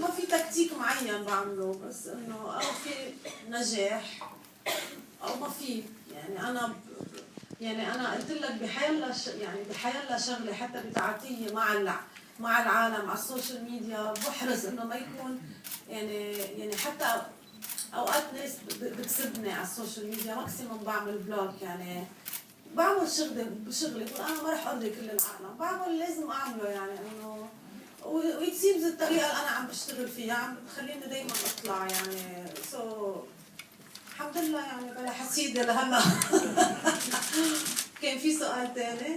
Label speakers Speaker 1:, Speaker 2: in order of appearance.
Speaker 1: ما في تكتيك معين بعمله، بس انه او في نجاح او ما في. يعني انا قلت لك بحيالله شغله حتى بتعاطيي مع العالم على السوشيال ميديا، بحرص انه ما يكون يعني حتى اوقات ناس بتسبني على السوشيال ميديا، ماكسيموم بعمل بلوك. يعني بعمل شغلي بقول انا ما رح ارضي كل العالم، بعمل لازم اعمله. يعني انه ويتسيمز الطريقه اللي انا عم بشتغل فيها عم بتخليني دائما اطلع. يعني الحمد لله. يعني بلا حسيده لهلا. كان في سؤال ثاني؟